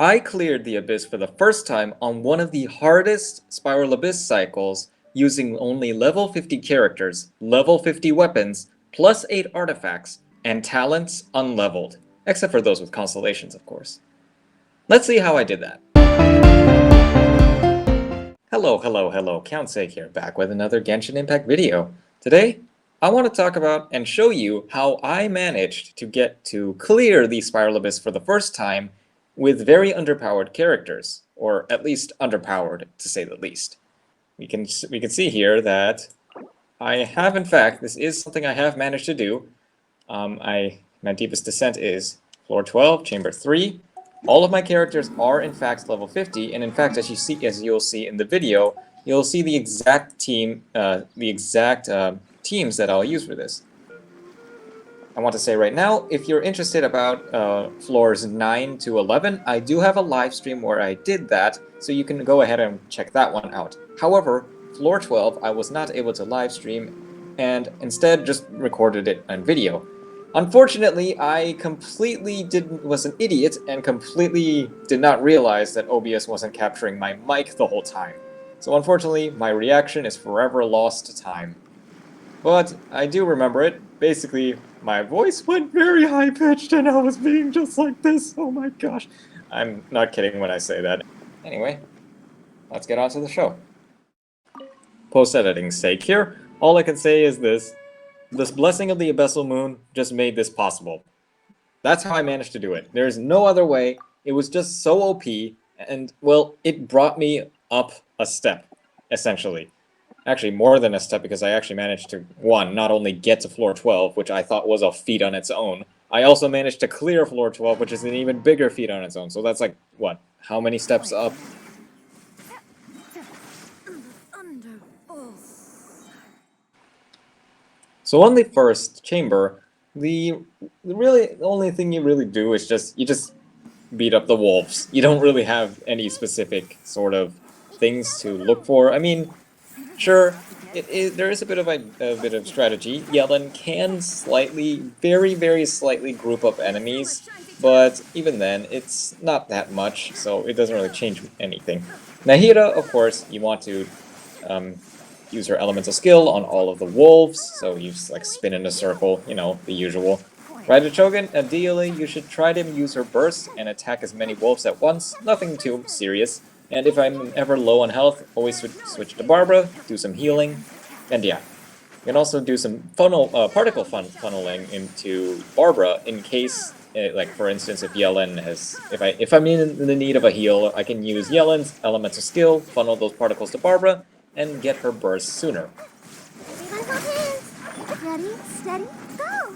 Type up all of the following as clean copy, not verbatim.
I cleared the Abyss for the first time on one of the hardest Spiral Abyss cycles using only level 50 characters, level 50 weapons, plus 8 artifacts, and talents unleveled. Except for those with constellations, of course. Let's see how I did that. Hello, Count Sacke here, back with another Genshin Impact video. Today, I want to talk about and show you how I managed to get to clear the Spiral Abyss for the first time with very underpowered characters, or at least underpowered, to say the least. We can see here that I have, in fact, this is something I have managed to do. My deepest descent is floor 12, chamber 3. All of my characters are in fact level 50, and in fact, as you'll see in the video, you'll see the exact teams that I'll use for this. I want to say right now, if you're interested about floors 9 to 11, I do have a live stream where I did that, so you can go ahead and check that one out. However, floor 12 I was not able to live stream, and instead just recorded it on video. Unfortunately, I completely was an idiot and completely did not realize that OBS wasn't capturing my mic the whole time. So unfortunately, my reaction is forever lost to time. But I do remember it. Basically, my voice went very high-pitched and I was being just like this. Oh my gosh. I'm not kidding when I say that. Anyway, let's get on to the show. Post-editing's sake here, all I can say is this. This blessing of the Abyssal Moon just made this possible. That's how I managed to do it. There's no other way. It was just so OP, and, well, it brought me up a step, essentially. Actually, more than a step, because I actually managed to, one, not only get to floor 12, which I thought was a feat on its own, I also managed to clear floor 12, which is an even bigger feat on its own. So that's like, what, how many steps up? So on the first chamber, the only thing you really do is you just beat up the wolves. You don't really have any specific sort of things to look for. I mean, sure, there is a bit of strategy. Yellen can very slightly group up enemies, but even then, it's not that much, so it doesn't really change anything. Nahida, of course, you want to use her elemental skill on all of the wolves, so you just like spin in a circle, you know, the usual. Rajachogan, ideally, you should try to use her burst and attack as many wolves at once, nothing too serious. And if I'm ever low on health, always switch to Barbara, do some healing, and yeah. You can also do some particle funneling into Barbara in case, like for instance, if Yellen has, if I'm in the need of a heal, I can use Yellen's elemental skill, funnel those particles to Barbara, and get her burst sooner. Everyone hold hands. Ready, steady, go!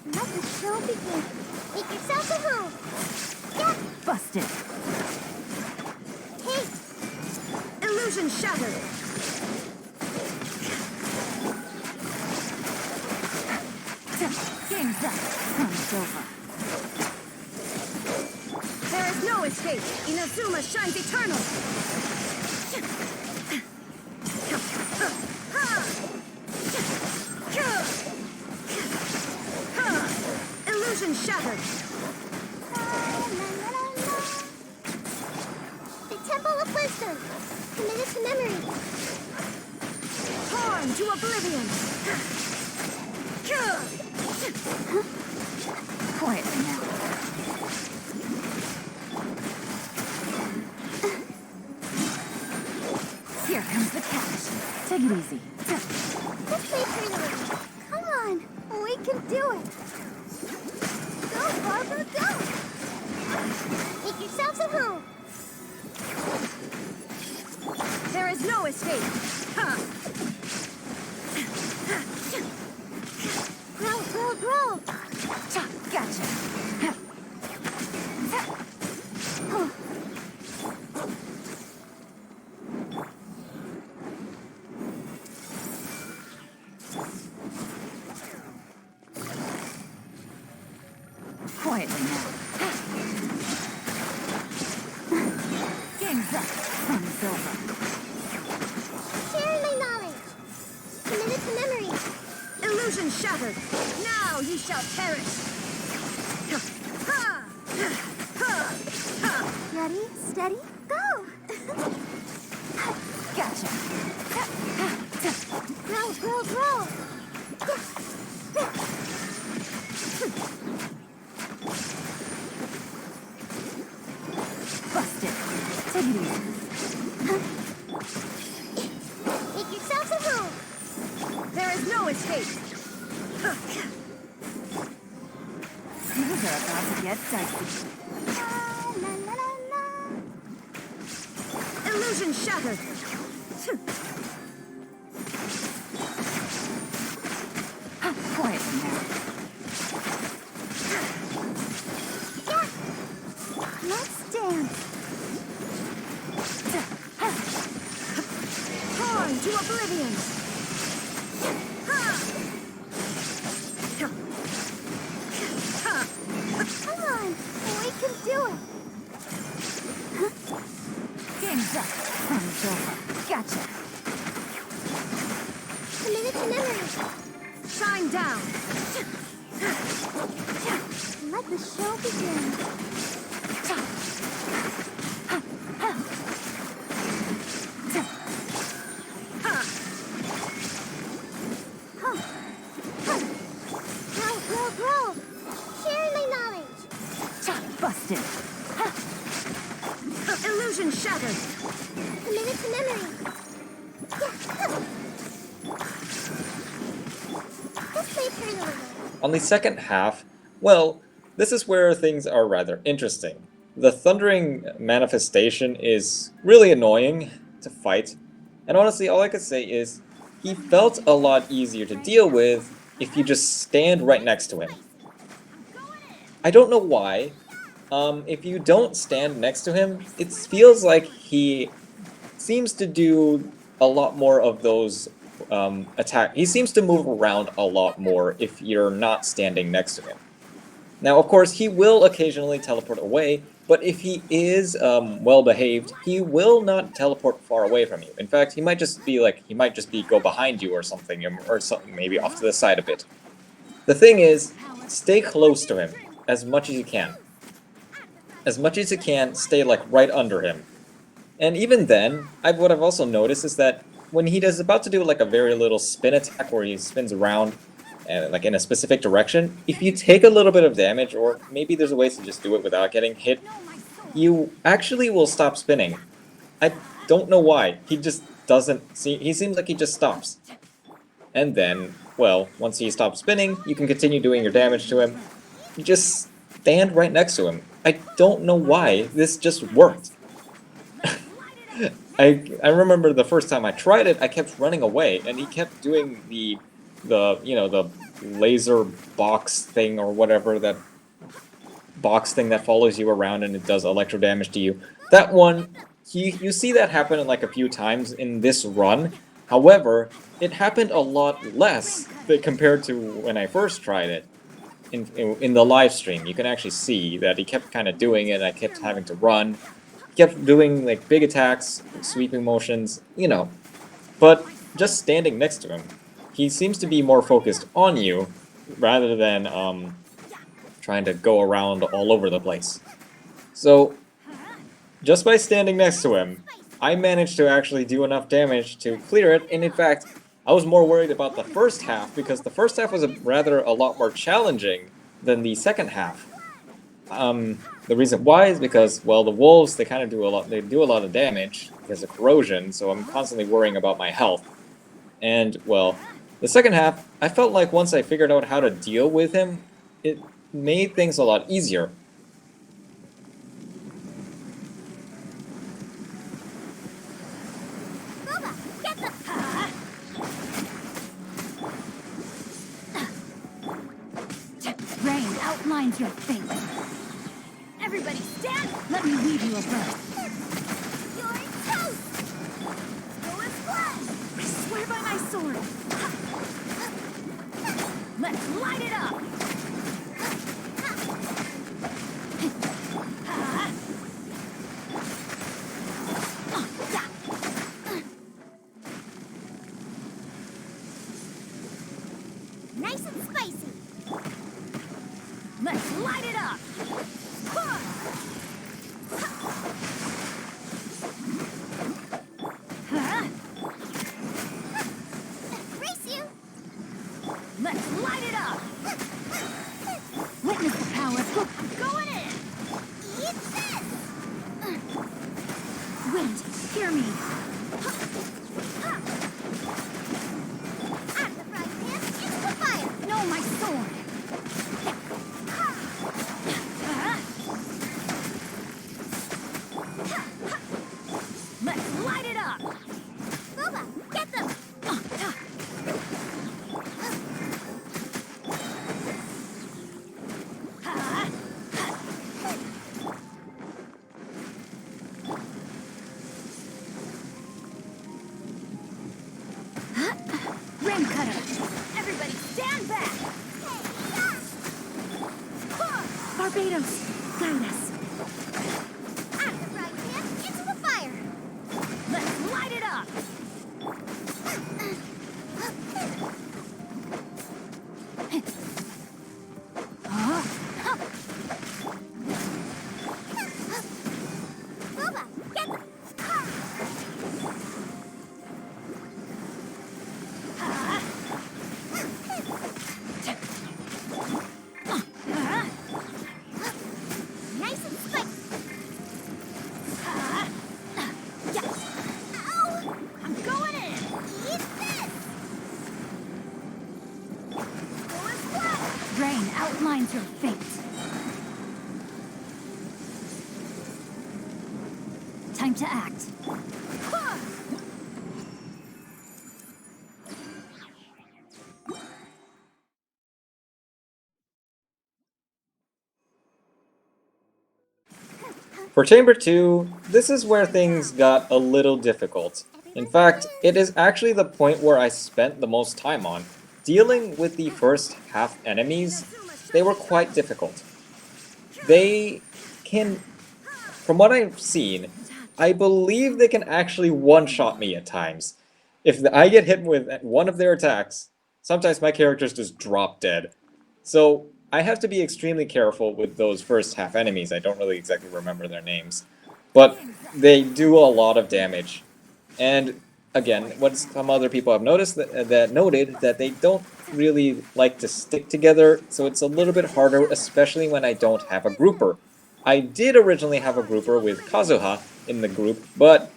Let the show begin. Make yourself at home. Yeah. Busted. Hey. Illusion shattered. Game's up. Time's over. There is no escape. Inazuma shines eternal. Illusion shattered. The Temple of Wisdom, committed to memory. Torn to oblivion. Quietly now. Here comes the cash. Take it easy. Let's play pretty little. Come on, we can do it. Go, Barbara, go! Make yourselves at home. There is no escape. Huh. Grow. Gotcha. Quietly now. Game's up. Time's over. Sharing my knowledge. Committed to memory. Illusion shattered. Now ye shall perish. Ha! Ha! Ha! Ready, steady, go! Gotcha. Growl, growl, growl! Busted. Take it easy. Make yourselves a home! There is no escape. Things are about to get dicey. La la la la la. Illusion shattered. Quietly now. Yeah. Let's dance. Torn to oblivion. Come on, we can do it. Game's up. Fun's over. Gotcha. Commit it to memory. Shine down. Let the show begin. Growl, growl, growl. Sharing my knowledge. Busted. Illusion shattered. Commit it to memory. Let's play eternally. On the second half, well, this is where things are rather interesting. The thundering manifestation is really annoying to fight, and honestly all I could say is he felt a lot easier to deal with if you just stand right next to him. I don't know why. If you don't stand next to him, it feels like he seems to do a lot more of those attack. He seems to move around a lot more if you're not standing next to him. Now, of course, he will occasionally teleport away, but if he is well behaved, he will not teleport far away from you. In fact, he might just be go behind you or something, maybe off to the side a bit. The thing is, stay close to him as much as you can. As much as you can, stay like right under him. And even then, what I've also noticed is that when he is about to do like a very little spin attack where he spins around and like in a specific direction, if you take a little bit of damage, or maybe there's a way to just do it without getting hit, you actually will stop spinning. I don't know why. He just doesn't see. He seems like he just stops. And then, well, once he stops spinning, you can continue doing your damage to him. You just stand right next to him. I don't know why. This just worked. I remember the first time I tried it, I kept running away, and he kept doing the laser box thing or whatever, that box thing that follows you around and it does electro damage to you. That one, you see that happen like a few times in this run. However, it happened a lot less compared to when I first tried it. In the live stream, you can actually see that he kept kind of doing it, and I kept having to run. Kept doing like big attacks, sweeping motions, but just standing next to him. He seems to be more focused on you rather than trying to go around all over the place. So just by standing next to him, I managed to actually do enough damage to clear it, and in fact, I was more worried about the first half because the first half was a lot more challenging than the second half. The reason why is because, well, the wolves, they kind of do a lot of damage because of corrosion, so I'm constantly worrying about my health. And, well, the second half, I felt like once I figured out how to deal with him, it made things a lot easier. Boba, get the... Rain outlines your fate. Everybody stand. Let me leave you a bird. You're toast! Go and fly! I swear by my sword. Let's light it up. Nice and spicy! Let's light it up. hear me. Out of the frying pan, into the fire. No, my sword. Let's light it up. Boba, get them. Rain cutter. Everybody stand back. Barbados, guide us. Out of the frying pan, into the fire. Let's light it up. Boba, get them. Nice and spicy. Ow! I'm going in. Eat this. Going flat. Rain outlines your fate. Time to act. For Chamber 2, this is where things got a little difficult. In fact, it is actually the point where I spent the most time on. Dealing with the first half enemies, they were quite difficult. They can, from what I've seen, I believe they can actually one-shot me at times. If I get hit with one of their attacks, sometimes my characters just drop dead. So I have to be extremely careful with those first half enemies. I don't really exactly remember their names. But they do a lot of damage. And again, what some other people have noticed that noted that they don't really like to stick together, so it's a little bit harder, especially when I don't have a grouper. I did originally have a grouper with Kazuha in the group, but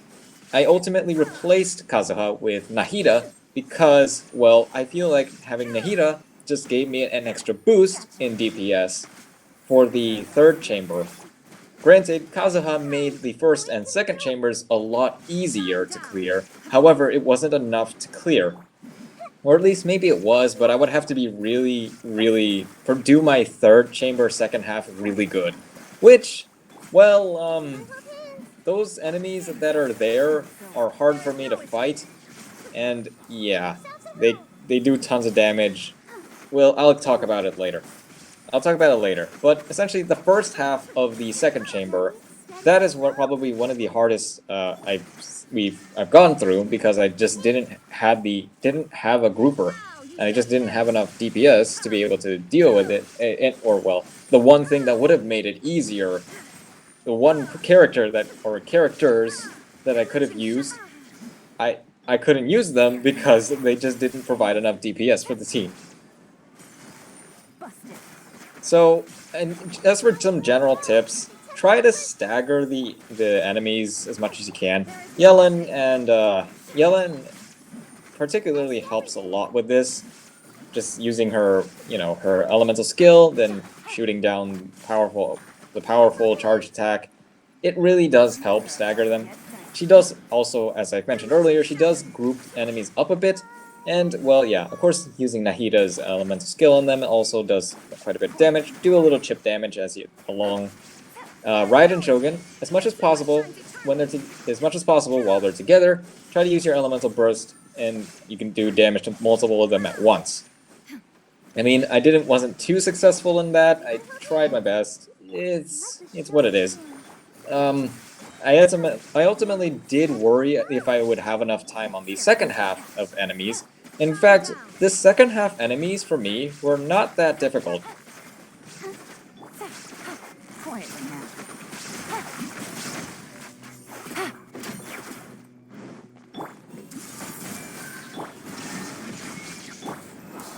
I ultimately replaced Kazuha with Nahida because, well, I feel like having Nahida just gave me an extra boost in DPS for the third chamber. Granted, Kazuha made the first and second chambers a lot easier to clear, however, it wasn't enough to clear. Or at least maybe it was, but I would have to be do my third chamber second half really good. Which, well, those enemies that are there are hard for me to fight, and yeah, they do tons of damage. Well, I'll talk about it later. But essentially, the first half of the second chamber, that is probably one of the hardest I've gone through because I just didn't have a grouper, and I just didn't have enough DPS to be able to deal with it. Or well, the one thing that would have made it easier, the one character characters that I could have used, I couldn't use them because they just didn't provide enough DPS for the team. So, and as for some general tips, try to stagger the enemies as much as you can. Yellen particularly helps a lot with this. Just using her, her elemental skill, then shooting down the powerful charge attack. It really does help stagger them. She does also, as I mentioned earlier, she does group enemies up a bit. And, well, yeah, of course, using Nahida's elemental skill on them also does quite a bit of damage. Do a little chip damage as you along. Raiden Shogun, as much as possible while they're together, try to use your elemental burst, and you can do damage to multiple of them at once. I mean, wasn't too successful in that. I tried my best. It's what it is. I ultimately did worry if I would have enough time on the second half of enemies. In fact, the second half enemies, for me, were not that difficult. Quietly now.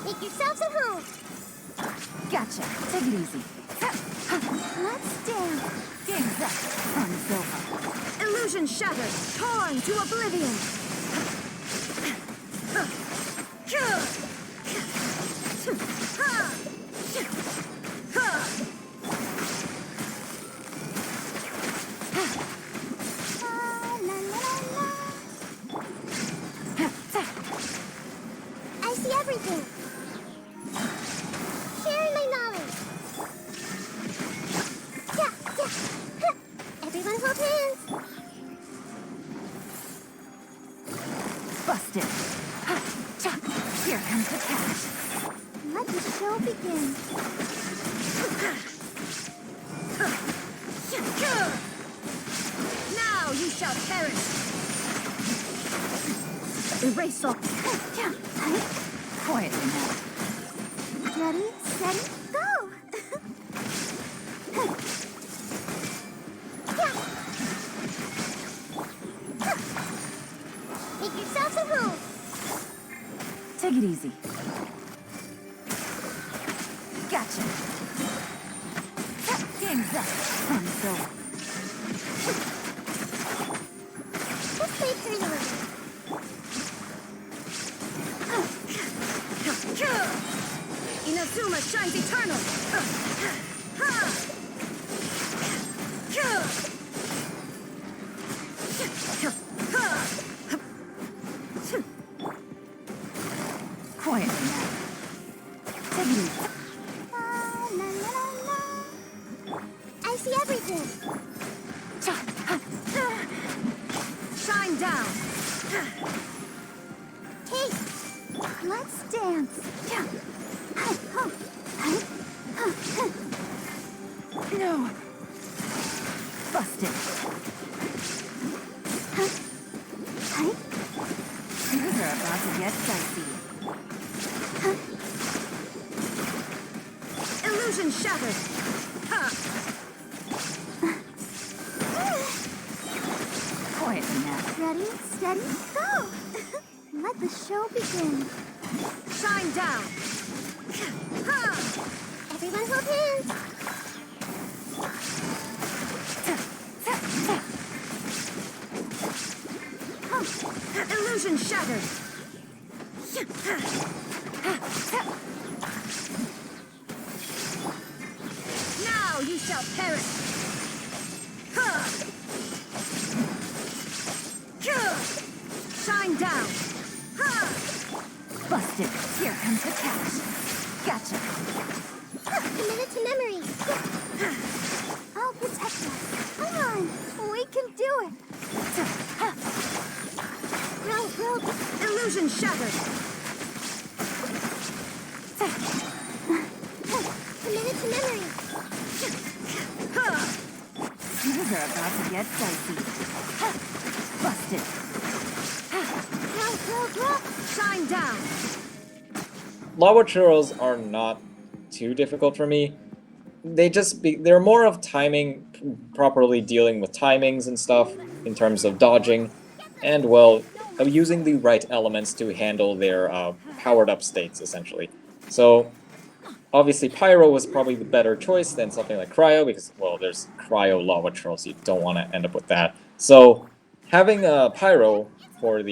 Make yourselves at home. Gotcha. Take it easy. Let's dance. Game's up. Fun's over. Illusion shattered, torn to oblivion. La, la, la. I see everything. Sharing my knowledge. Yeah, yeah. Everyone hold hands. Busted. Here comes the catch. Let the show begin. Now you shall perish. Erase all. Quietly now. Ready, steady, go! Make yourselves at home. Take it easy. Gotcha. Game's up. Time's over. Let's play tournament. Inazuma shines eternal. Quiet now. Take it easy. La, la, la, la. I see everything. Shine down. Hey, let's dance. No. Busted. Things are about to get dicey. Illusion shattered. Quietly now. Ready, steady, go! Let the show begin. Shine down. Everyone hold hands. Illusion shattered. Now you shall perish. Shine down. Busted. Here comes the catch. Gotcha. Committed to memory. I'll protect us. Come on, we can do it. Row. Illusion shattered. Committed to memory. Things are about to get dicey. Busted. Row. Shine down. Lava churros are not too difficult for me. They're more of timing, properly dealing with timings and stuff in terms of dodging, and well, using the right elements to handle their powered up states essentially. So obviously Pyro was probably the better choice than something like Cryo because well, there's Cryo lava churros, so you don't want to end up with that. So having Pyro for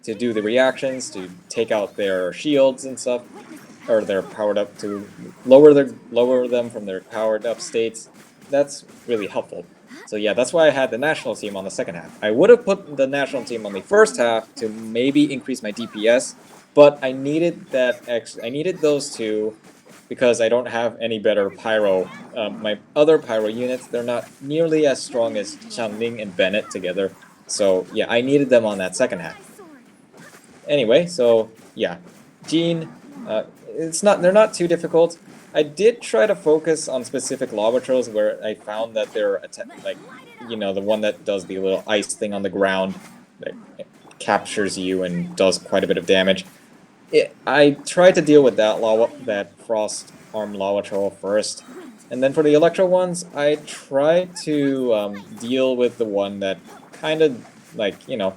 to do the reactions, to take out their shields and stuff, or their powered up, to lower them from their powered up states, that's really helpful. So yeah, that's why I had the national team on the second half. I would have put the national team on the first half to maybe increase my DPS, but I needed I needed those two because I don't have any better Pyro. My other Pyro units, they're not nearly as strong as Xiangling and Bennett together. So yeah, I needed them on that second half. Anyway, so yeah, Jean, they're not too difficult. I did try to focus on specific lava trolls where I found that they're like, you know, the one that does the little ice thing on the ground that captures you and does quite a bit of damage. I tried to deal with that frost arm lava troll first, and then for the electro ones, I tried to deal with the one that kind of like, you know,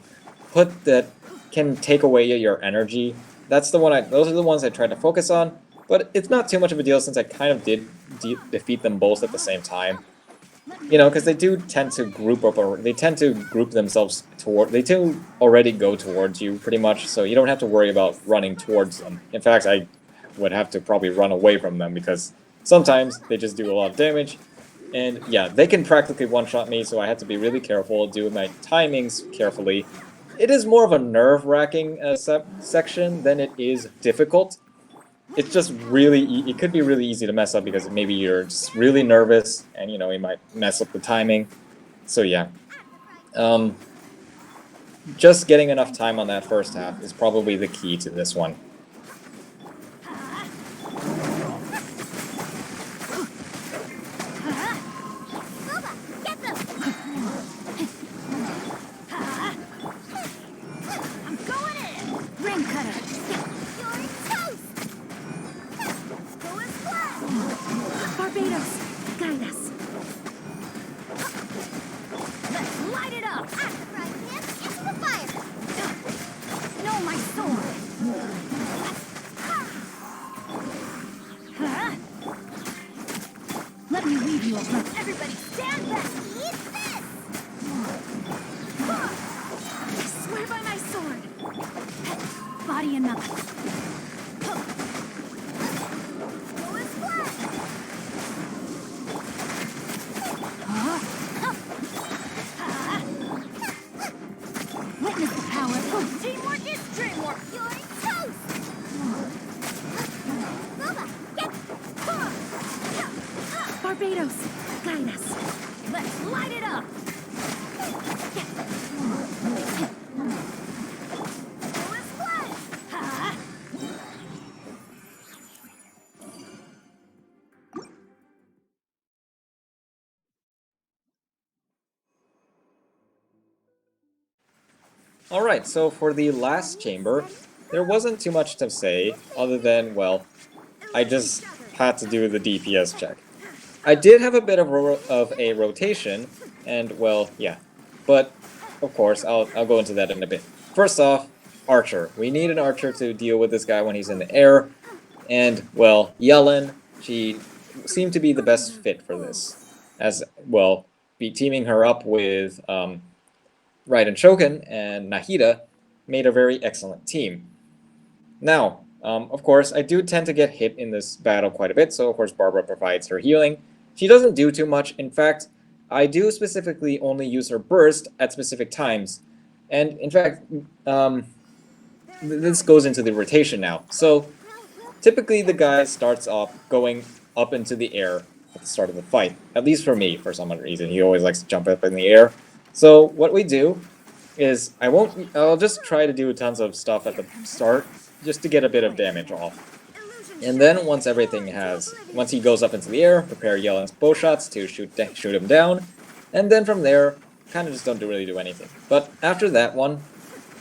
that can take away your energy. Those are the ones I tried to focus on, but it's not too much of a deal since I kind of did defeat them both at the same time. you know, because they do tend to group up, or they tend to group themselves toward, they do already go towards you pretty much, so you don't have to worry about running towards them. In fact, I would have to probably run away from them because sometimes they just do a lot of damage. And yeah, they can practically one-shot me, so I have to be really careful, do my timings carefully. It is more of a nerve-wracking section than it is difficult. It's just really, it could be really easy to mess up because maybe you're just really nervous and, you know, you might mess up the timing. So yeah. Just getting enough time on that first half is probably the key to this one. Let me leave you alone. Everybody stand back! Eat this! I swear by my sword! Body and nothing. Go and splash! Witness the power. Teamwork is dreamwork! You're toast! Bubba, get... Barbados, guide us. Let's light it up! Go and splash! Alright, so for the last chamber, there wasn't too much to say, other than, well, I just had to do the DPS check. I did have a bit of a rotation, and, well, yeah. But, of course, I'll go into that in a bit. First off, Archer. We need an Archer to deal with this guy when he's in the air, and, well, Yellen, she seemed to be the best fit for this. As, well, be teaming her up with, Raiden Shogun and Nahida made a very excellent team. Now, of course, I do tend to get hit in this battle quite a bit, so of course Barbara provides her healing. She doesn't do too much. In fact, I do specifically only use her burst at specific times. And in fact, this goes into the rotation now. So, typically the guy starts off going up into the air at the start of the fight. At least for me, for some reason. He always likes to jump up in the air. So what we do is I'll just try to do tons of stuff at the start just to get a bit of damage off. And then once he goes up into the air, prepare Yellen's bow shots to shoot him down. And then from there, kind of just don't really do anything. But after that one,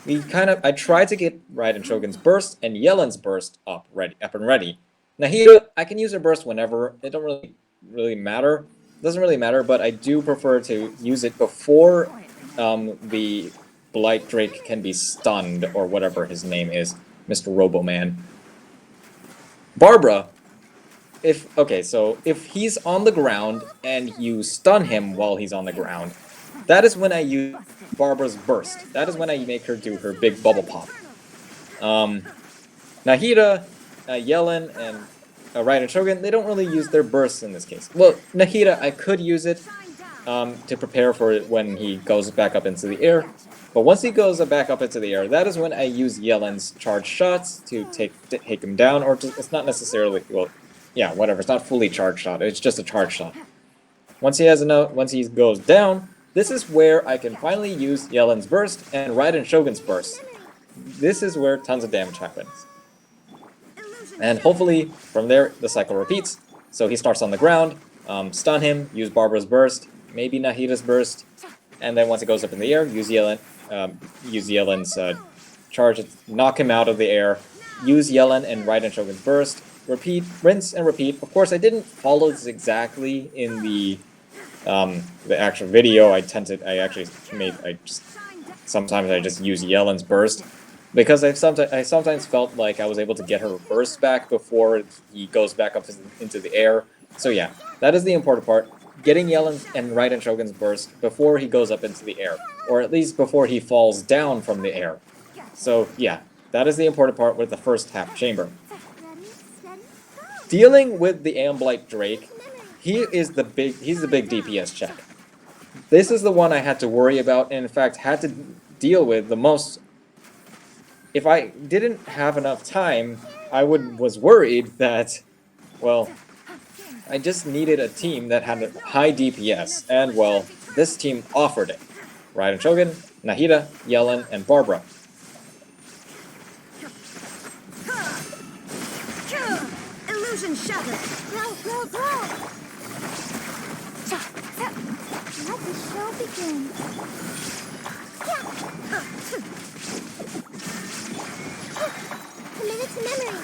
I try to get Raiden Shogun's burst and Yellen's burst up and ready. Nahida, I can use her burst whenever. It don't really matter. It doesn't really matter, but I do prefer to use it before the Blight Drake can be stunned, or whatever his name is, Mr. Roboman. Barbara, if he's on the ground and you stun him while he's on the ground, that is when I use Barbara's burst. That is when I make her do her big bubble pop. Nahida, Yellen, and Raiden Shogun, they don't really use their bursts in this case. Well, Nahida, I could use it to prepare for it when he goes back up into the air. But once he goes back up into the air, that is when I use Yellen's charged shots to take him down, or it's not necessarily, well, yeah, whatever, it's not fully charged shot, it's just a charged shot. Once he goes down, this is where I can finally use Yellen's burst and Raiden Shogun's burst. This is where tons of damage happens. And hopefully, from there, the cycle repeats. So he starts on the ground, stun him, use Barbara's burst, maybe Nahida's burst, and then once it goes up in the air, use Yellen's charge, knock him out of the air, use Yellen and Raiden Shogun's burst, repeat, rinse and repeat. Of course, I didn't follow this exactly in the actual video. Sometimes I just use Yellen's burst, because I sometimes felt like I was able to get her burst back before he goes back up into the air. So yeah, that is the important part. getting Yellen and Raiden Shogun's burst before he goes up into the air, or at least before he falls down from the air. So yeah, that is the important part with the first half chamber. Ready, steady, go! Dealing with the Amblight Drake, he's the big DPS check. This is the one I had to worry about, and in fact had to deal with the most. If I didn't have enough time, I was worried that, well, I just needed a team that had a high DPS, and well, this team offered it. Raiden Shogun, Nahida, Yellen, and Barbara. Illusion shattered. Go, go, go! Let the show begin. Committed to memory.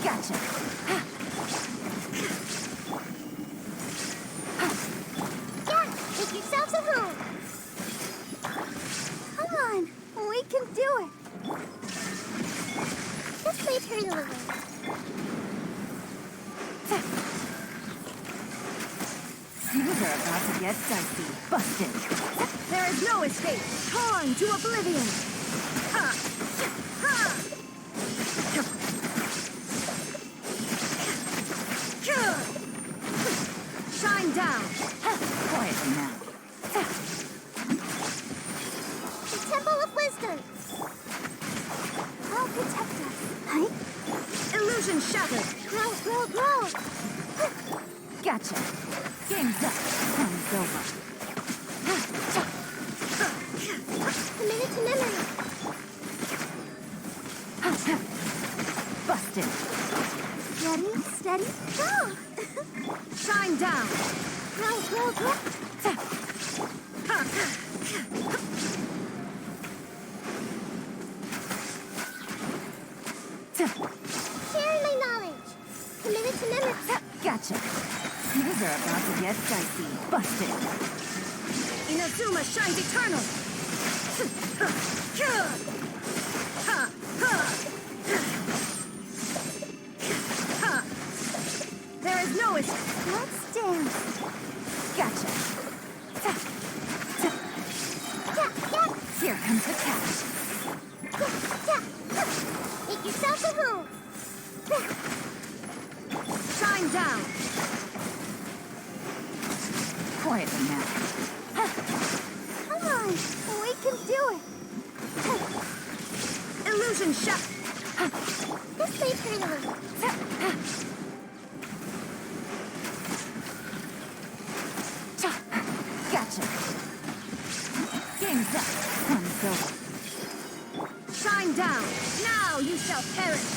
Gotcha. Yeah, make yourselves at home. Come on, we can do it. This may turn a little. Things are about to get dicey. Busted. There is no escape. Torn to oblivion. Ha! Ha! Shine down. Quietly now. The Temple of Wisdom. I'll protect us. Right? Illusion shattered. Grow, grow, grow. Gotcha. Game's up. Time's over. Committed to memory. Busted. Ready, steady, go. Shine down. Grow, grow, grow. Sharing my knowledge. Committed to memory. Gotcha. Things are about to get dicey. Busted. Inazuma shines eternal. There is no escape. Let's dance. Gotcha. Here comes the catch. Make yourself at home. Shine down. Quietly now. Come on, we can do it. Illusion shot. This may turn a little. Gotcha. Game's up. Time's over. Shine down. Now you shall perish.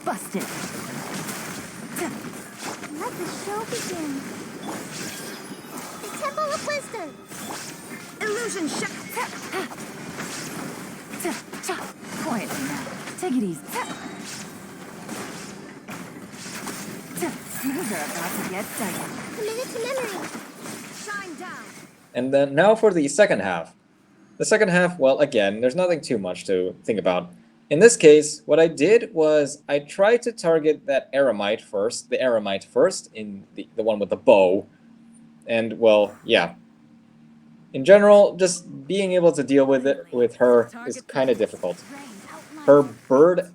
Busted. Let the show begin. The Temple of Wisdom. Illusion shot. Quietly now. Take it easy. Things are about to get dicey. Committed to memory. Shine down. And then now for the second half. The second half, well, again, there's nothing too much to think about. In this case, what I did was I tried to target that Eremite first, the Eremite first, in the one with the bow. And, well, yeah. In general, just being able to deal with it with her is kind of difficult. Her bird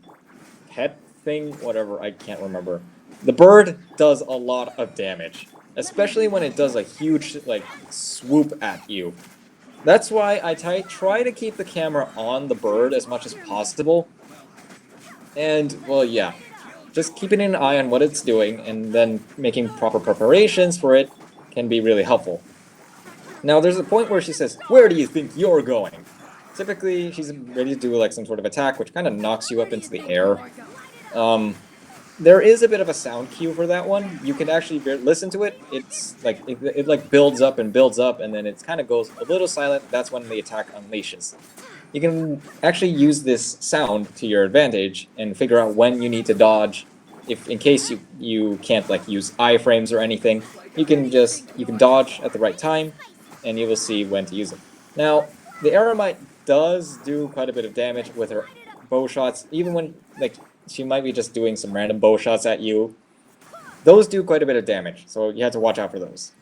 pet thing, whatever, I can't remember. The bird does a lot of damage, especially when it does a huge, like, swoop at you. That's why I try to keep the camera on the bird as much as possible. And, well, yeah, just keeping an eye on what it's doing and then making proper preparations for it can be really helpful. Now, there's a point where she says, "Where do you think you're going?" Typically, she's ready to do like some sort of attack, which kind of knocks you up into the air. There is a bit of a sound cue for that one. You can actually listen to it. It's like it like builds up, and then it kind of goes a little silent. That's when the attack unleashes. You can actually use this sound to your advantage and figure out when you need to dodge if in case you can't like use iframes or anything, you can dodge at the right time, and you will see when to use it. Now, the Eremite does do quite a bit of damage with her bow shots, even when like she might be just doing some random bow shots at you. Those do quite a bit of damage, so you have to watch out for those.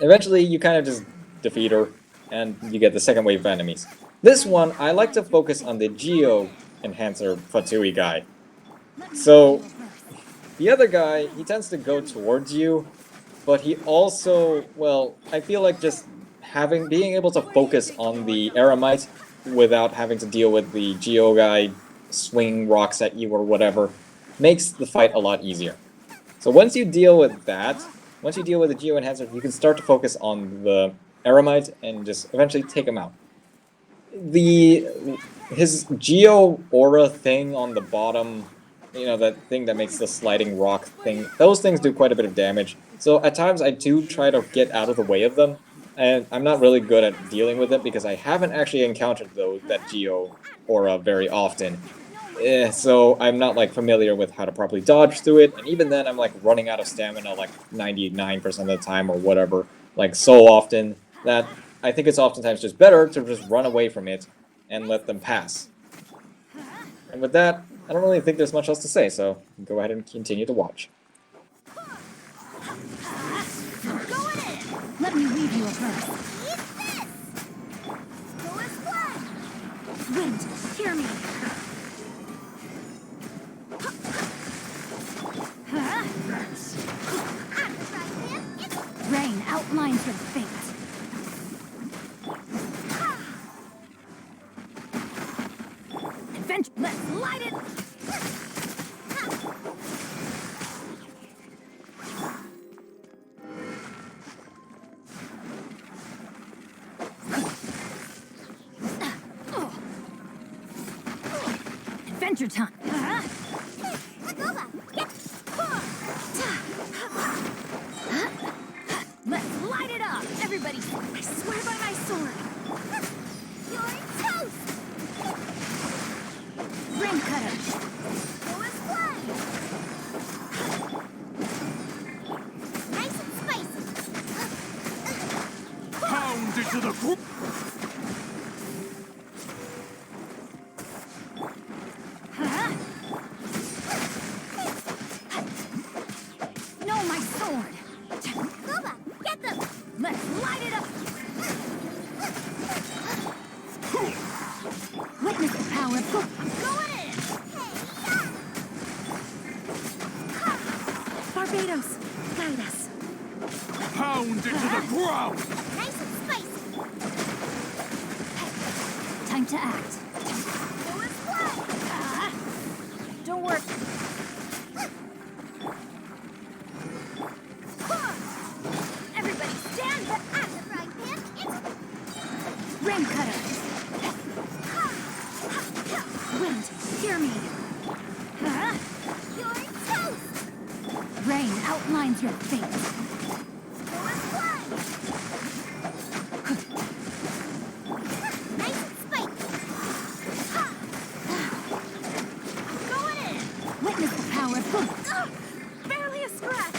Eventually, you kind of just defeat her, and you get the second wave of enemies. This one, I like to focus on the Geo Enhancer Fatui guy. So, the other guy, he tends to go towards you, but he also, well, I feel like just being able to focus on the Eremite without having to deal with the Geo guy swinging rocks at you or whatever, makes the fight a lot easier. So once you deal with that, once you deal with the Geo Enhancer, you can start to focus on the Eremite and just eventually take him out. His Geo Aura thing on the bottom, that thing that makes the sliding rock thing, those things do quite a bit of damage. So at times I do try to get out of the way of them, and I'm not really good at dealing with it because I haven't actually encountered that Geo Aura very often. So I'm not like familiar with how to properly dodge through it, and even then I'm like running out of stamina like 99% of the time or whatever, like so often that I think it's oftentimes just better to just run away from it and let them pass. And with that, I don't really think there's much else to say, so go ahead and continue to watch. Let me weave you a verse. Eat this! Go as planned! Wind, hear me. Rain outlines your fate. Adventure, let's light it! Adventure time! Let's light it up! Everybody, I swear by my sword! You're toast! Rain cutter! Go as planned! Nice and spicy! Pound into the group. No, my sword! Boba, get them! Let's light it up! Witness the power of going in! Barbados, guide us. Pound into the ground. Nice and spicy! Time to act. Go as planned! Don't work. Everybody stand At the frying pan, it's Rain cutter. Wind, hear me. your toast! Rain outlines your fate. Go as planned! Nice and spicy! Going in. Witness the power of barely a scratch.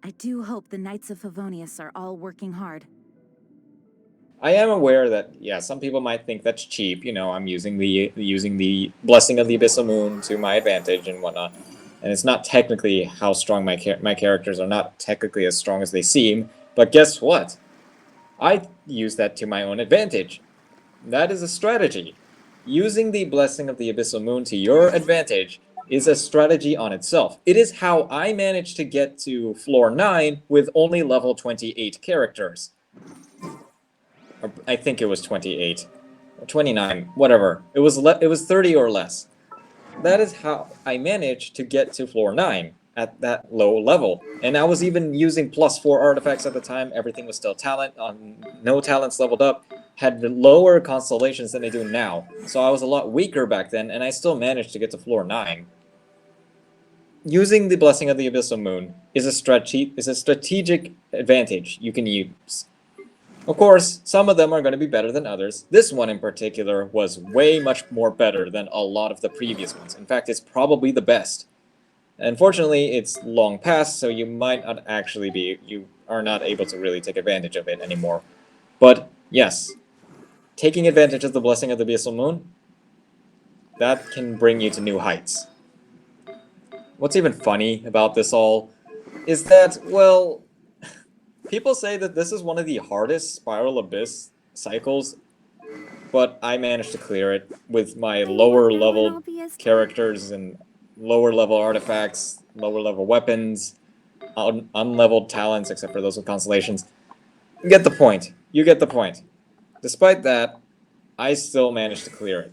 I do hope the Knights of Favonius are all working hard. I am aware that, yeah, some people might think that's cheap. I'm using the Blessing of the Abyssal Moon to my advantage and whatnot, and it's not technically how strong my characters are not technically as strong as they seem. But guess what? I use that to my own advantage. That is a strategy. Using the Blessing of the Abyssal Moon to your advantage is a strategy on itself. It is how I managed to get to floor 9 with only level 28 characters. Or I think it was 28. Or 29, whatever. It was 30 or less. That is how I managed to get to floor 9 at that low level. And I was even using +4 artifacts at the time. Everything was still talent. No talents leveled up. Had lower constellations than I do now. So I was a lot weaker back then, and I still managed to get to floor 9. Using the Blessing of the Abyssal Moon is a strategic advantage you can use. Of course, some of them are going to be better than others. This one in particular was way much more better than a lot of the previous ones. In fact, it's probably the best. Unfortunately, it's long past, so you might not actually you are not able to really take advantage of it anymore. But yes, taking advantage of the Blessing of the Abyssal Moon, that can bring you to new heights. What's even funny about this all is that, well, people say that this is one of the hardest Spiral Abyss cycles, but I managed to clear it with my lower level characters and lower level artifacts, lower level weapons, unleveled talents, except for those with constellations. You get the point. You get the point. Despite that, I still managed to clear it.